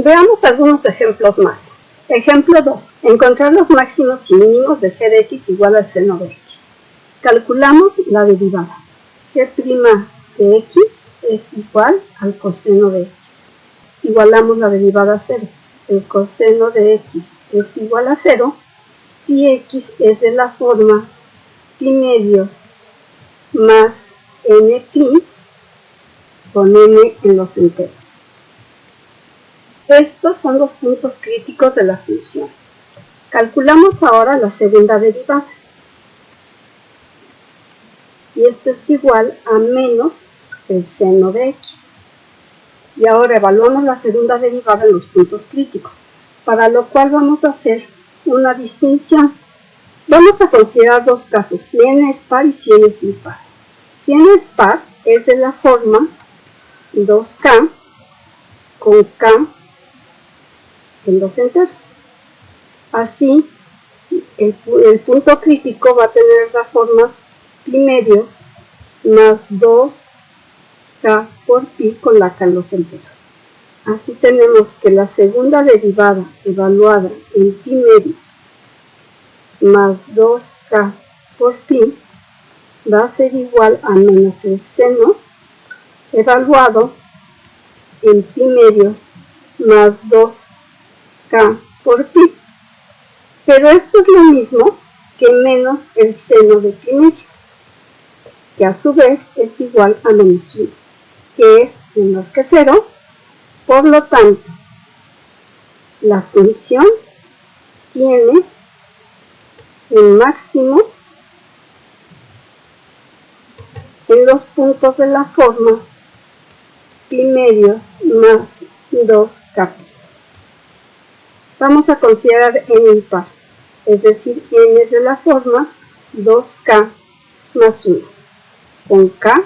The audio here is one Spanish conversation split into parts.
Veamos algunos ejemplos más. Ejemplo 2. Encontrar los máximos y mínimos de g de x igual al seno de x. Calculamos la derivada. G' de x es igual al coseno de x. Igualamos la derivada a 0. El coseno de x es igual a 0 si x es de la forma pi medios más n pi con n en los enteros. Estos son los puntos críticos de la función. Calculamos ahora la segunda derivada. Y esto es igual a menos el seno de x. Y ahora evaluamos la segunda derivada en los puntos críticos, para lo cual vamos a hacer una distinción. Vamos a considerar dos casos, si n es par y si n es impar. Si n es par, es de la forma 2k con k en los enteros. Así, el punto crítico va a tener la forma pi medios más 2k por pi con la k en los enteros. Así tenemos que la segunda derivada evaluada en pi medios más 2k por pi va a ser igual a menos el seno evaluado en pi medios más 2k por pi. Pero esto es lo mismo que menos el seno de pi medios, que a su vez es igual a menos 1, que es menor que 0. Por lo tanto, la función tiene un máximo en los puntos de la forma pi medios más 2k. Vamos a considerar n impar, es decir, n es de la forma 2k más 1, con k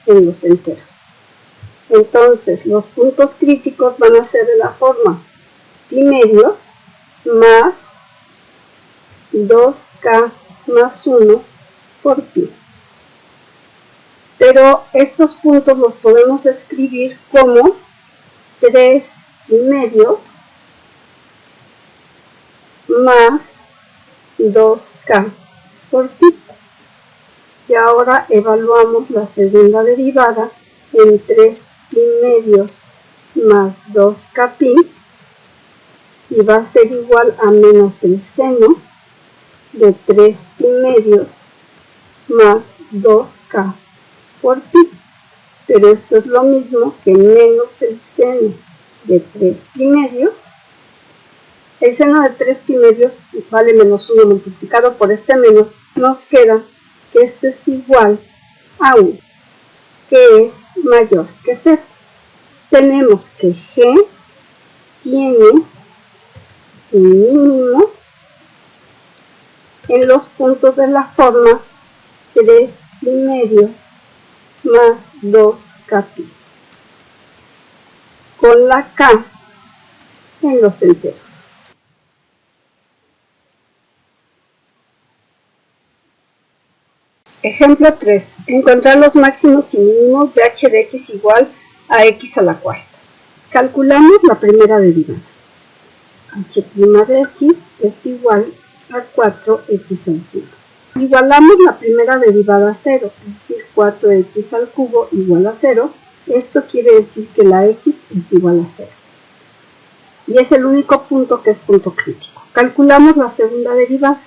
en los enteros. Entonces, los puntos críticos van a ser de la forma pi medios más 2k más 1 por pi. Pero estos puntos los podemos escribir como 3 pi medios más 2k por pi. Y ahora evaluamos la segunda derivada en 3 pi medios más 2k pi, y va a ser igual a menos el seno de 3 pi medios más 2k por pi. Pero esto es lo mismo que menos el seno de 3 pi medios. El seno de 3 pi medios vale menos 1 multiplicado por este menos. Nos queda que esto es igual a 1, que es mayor que 0. Tenemos que g tiene un mínimo en los puntos de la forma 3 pi medios más 2k pi, con la k en los enteros. Ejemplo 3. Encontrar los máximos y mínimos de h de x igual a x a la cuarta. Calculamos la primera derivada. H' de x es igual a 4x al cubo. Igualamos la primera derivada a 0, es decir, 4x al cubo igual a 0. Esto quiere decir que la x es igual a 0. Y es el único punto que es punto crítico. Calculamos la segunda derivada.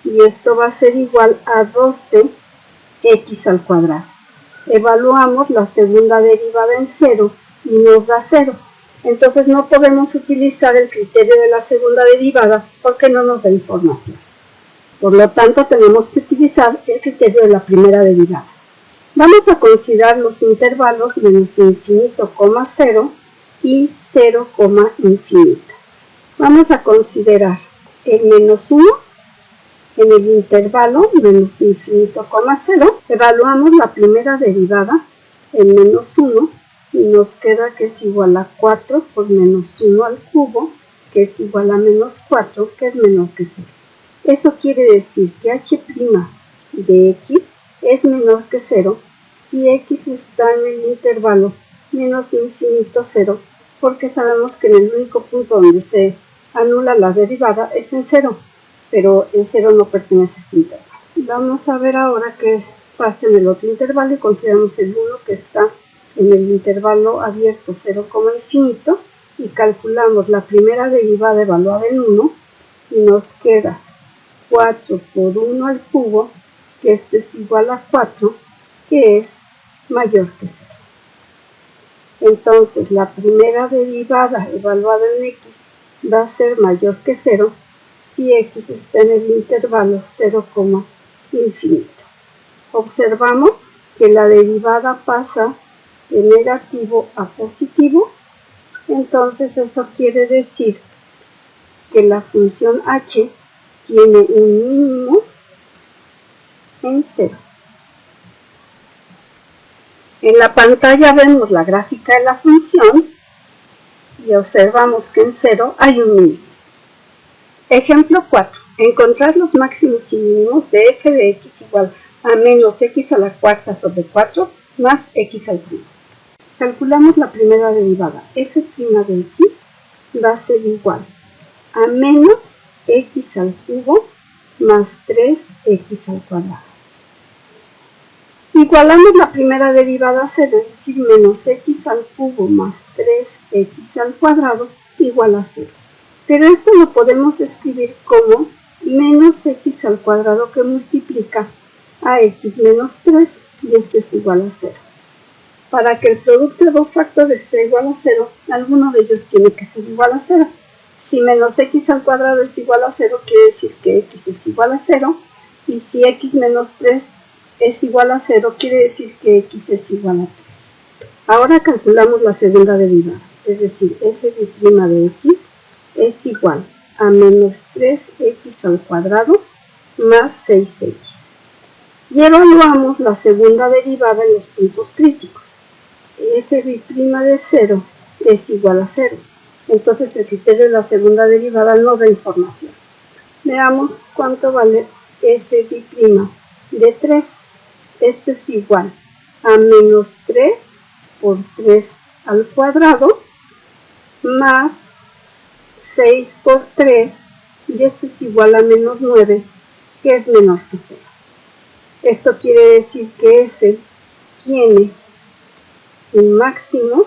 Y esto va a ser igual a 12x al cuadrado. Evaluamos la segunda derivada en 0 y nos da 0. Entonces no podemos utilizar el criterio de la segunda derivada porque no nos da información. Por lo tanto, tenemos que utilizar el criterio de la primera derivada. Vamos a considerar los intervalos menos infinito, 0 y 0, infinita. Vamos a considerar el menos 1 en el intervalo menos infinito, 0. Evaluamos la primera derivada en menos 1 y nos queda que es igual a 4 por menos 1 al cubo, que es igual a menos 4, que es menor que 0. Eso quiere decir que h' de x es menor que 0 si x está en el intervalo menos infinito 0 porque sabemos que en el único punto donde se anula la derivada es en 0, pero en 0 no pertenece a este intervalo. Vamos a ver ahora qué pasa en el otro intervalo y consideramos el 1 que está en el intervalo abierto 0, infinito y calculamos la primera derivada evaluada en 1 y nos queda 4 por 1 al cubo, que esto es igual a 4, que es mayor que 0. Entonces la primera derivada evaluada en x va a ser mayor que 0 si x está en el intervalo 0, infinito. Observamos que la derivada pasa de negativo a positivo, entonces eso quiere decir que la función h tiene un mínimo en 0. En la pantalla vemos la gráfica de la función y observamos que en 0 hay un mínimo. Ejemplo 4. Encontrar los máximos y mínimos de f de x igual a menos x a la cuarta sobre 4 más x al cubo. Calculamos la primera derivada. F' de x va a ser igual a menos x al cubo más 3x al cuadrado. Igualamos la primera derivada a 0, es decir, menos x al cubo más 3x al cuadrado igual a 0. Pero esto lo podemos escribir como menos x al cuadrado que multiplica a x menos 3, y esto es igual a 0. Para que el producto de dos factores sea igual a 0, alguno de ellos tiene que ser igual a 0. Si menos x al cuadrado es igual a 0, quiere decir que x es igual a 0, y si x menos 3 es igual a 0, quiere decir que x es igual a 3. Ahora calculamos la segunda derivada, es decir, f' de x es igual a menos 3x al cuadrado más 6x. Y evaluamos la segunda derivada en los puntos críticos. F' de 0 es igual a 0. Entonces el criterio de la segunda derivada no da información. Veamos cuánto vale f' de 3. Esto es igual a menos 3 por 3 al cuadrado más 6 por 3, y esto es igual a menos 9, que es menor que 0. Esto quiere decir que f tiene un máximo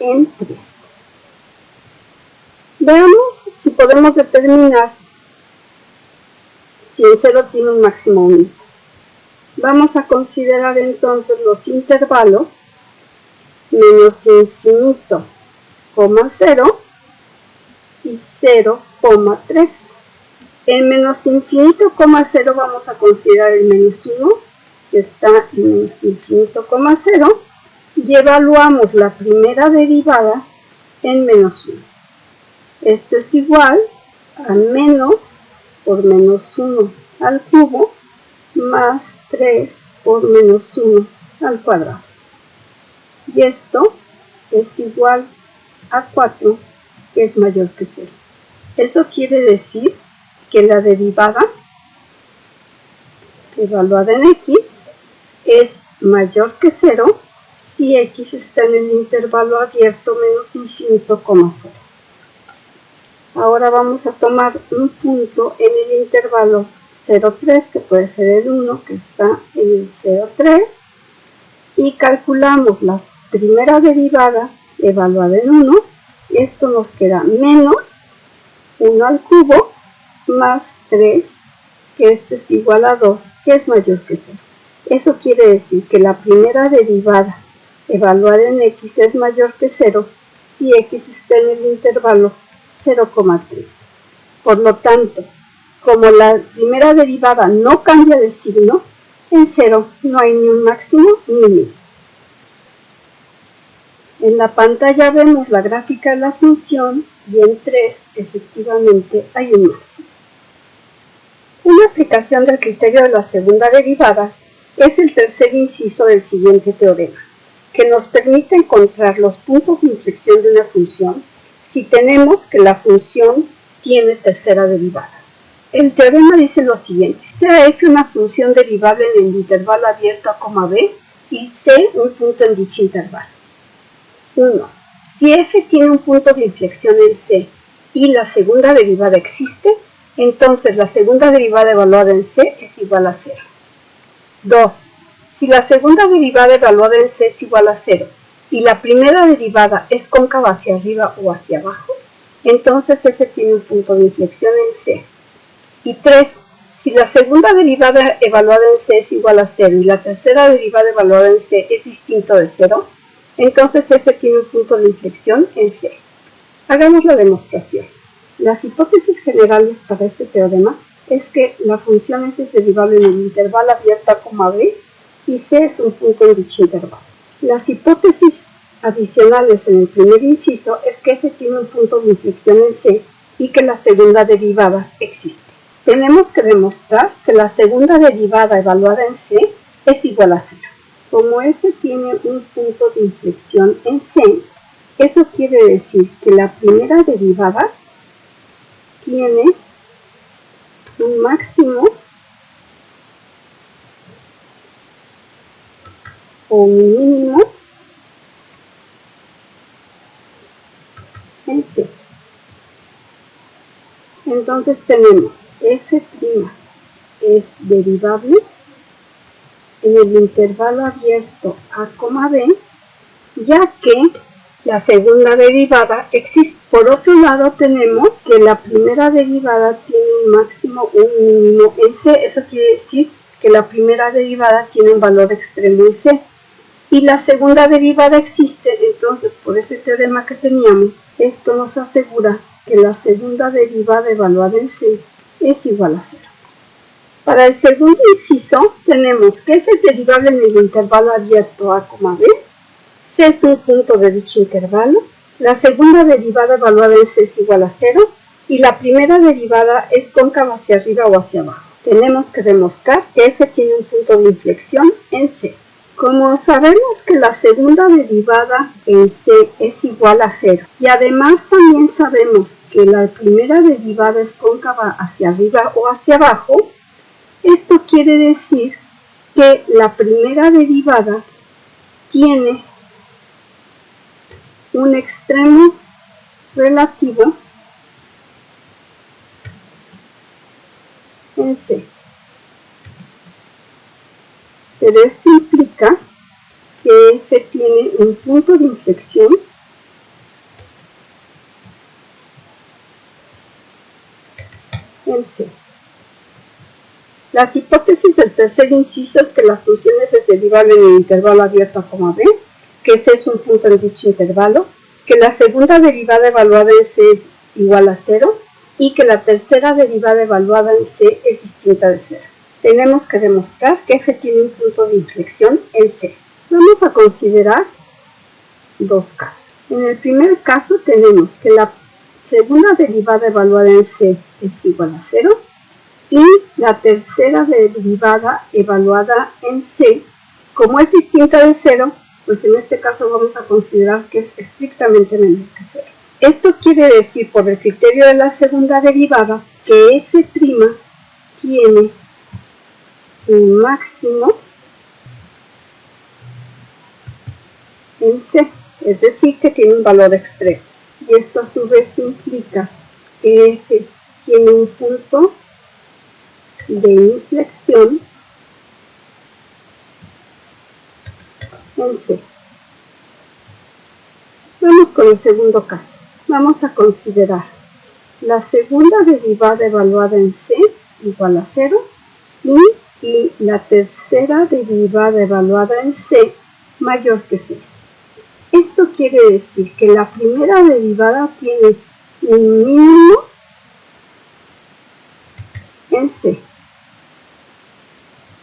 en 3. Veamos si podemos determinar si en 0 tiene un máximo único. Vamos a considerar entonces los intervalos menos infinito, 0 y 0,3. En menos infinito, 0 vamos a considerar el menos 1, que está en menos infinito, 0, y evaluamos la primera derivada en menos 1. Esto es igual a menos por menos 1 al cubo más 3 por menos 1 al cuadrado. Y esto es igual a 4, que es mayor que 0. Eso quiere decir que la derivada evaluada en x es mayor que 0 si x está en el intervalo abierto menos infinito, 0. Ahora vamos a tomar un punto en el intervalo 0,3, que puede ser el 1, que está en el 0,3, y calculamos la primera derivada evaluada en 1, esto nos queda menos 1 al cubo más 3, que esto es igual a 2, que es mayor que 0. Eso quiere decir que la primera derivada evaluada en x es mayor que 0 si x está en el intervalo 0,3. Por lo tanto, como la primera derivada no cambia de signo, en 0 no hay ni un máximo ni un mínimo. En la pantalla vemos la gráfica de la función y en 3 efectivamente hay un máximo. Una aplicación del criterio de la segunda derivada es el tercer inciso del siguiente teorema, que nos permite encontrar los puntos de inflexión de una función si tenemos que la función tiene tercera derivada. El teorema dice lo siguiente: sea f una función derivable en el intervalo abierto a b, y C un punto en dicho intervalo. 1. Si f tiene un punto de inflexión en C y la segunda derivada existe, entonces la segunda derivada evaluada en C es igual a 0. 2. Si la segunda derivada evaluada en C es igual a 0 y la primera derivada es cóncava hacia arriba o hacia abajo, entonces f tiene un punto de inflexión en C. Y 3. Si la segunda derivada evaluada en C es igual a 0 y la tercera derivada evaluada en C es distinto de 0, entonces f tiene un punto de inflexión en C. Hagamos la demostración. Las hipótesis generales para este teorema es que la función f es derivable en el intervalo abierto a, b y C es un punto en dicho intervalo. Las hipótesis adicionales en el primer inciso es que f tiene un punto de inflexión en C y que la segunda derivada existe. Tenemos que demostrar que la segunda derivada evaluada en C es igual a 0. Como f tiene un punto de inflexión en C, eso quiere decir que la primera derivada tiene un máximo o un mínimo en C. Entonces tenemos f' es derivable en el intervalo abierto a, b, ya que la segunda derivada existe. Por otro lado tenemos que la primera derivada tiene un máximo o un mínimo en C. Eso quiere decir que la primera derivada tiene un valor extremo en C. Y la segunda derivada existe, entonces por ese teorema que teníamos, esto nos asegura que la segunda derivada evaluada en C es igual a 0. Para el segundo inciso tenemos que f es derivable en el intervalo abierto a, b, C es un punto de dicho intervalo, la segunda derivada evaluada en C es igual a 0 y la primera derivada es cóncava hacia arriba o hacia abajo. Tenemos que demostrar que f tiene un punto de inflexión en C. Como sabemos que la segunda derivada en C es igual a 0 y además también sabemos que la primera derivada es cóncava hacia arriba o hacia abajo, esto quiere decir que la primera derivada tiene un extremo relativo en C. Pero esto implica que f tiene un punto de inflexión en C. Las hipótesis del tercer inciso es que la función f es derivable en el intervalo abierto a, b, que C es un punto en dicho intervalo, que la segunda derivada evaluada en C es igual a 0 y que la tercera derivada evaluada en C es distinta de 0. Tenemos que demostrar que f tiene un punto de inflexión en C. Vamos a considerar dos casos. En el primer caso tenemos que la segunda derivada evaluada en C es igual a 0 y la tercera derivada evaluada en C, como es distinta de 0, pues en este caso vamos a considerar que es estrictamente menor que 0. Esto quiere decir, por el criterio de la segunda derivada, que f' tiene un máximo en C, es decir, que tiene un valor extremo. Y esto a su vez implica que f tiene un punto de inflexión en C. Vamos con el segundo caso. Vamos a considerar la segunda derivada evaluada en C igual a 0 y la tercera derivada evaluada en C mayor que 0. Esto quiere decir que la primera derivada tiene un mínimo en C,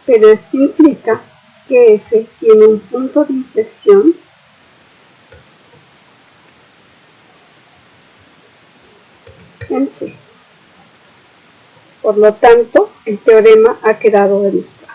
pero esto implica que f tiene un punto de inflexión en C. Por lo tanto, el teorema ha quedado demostrado.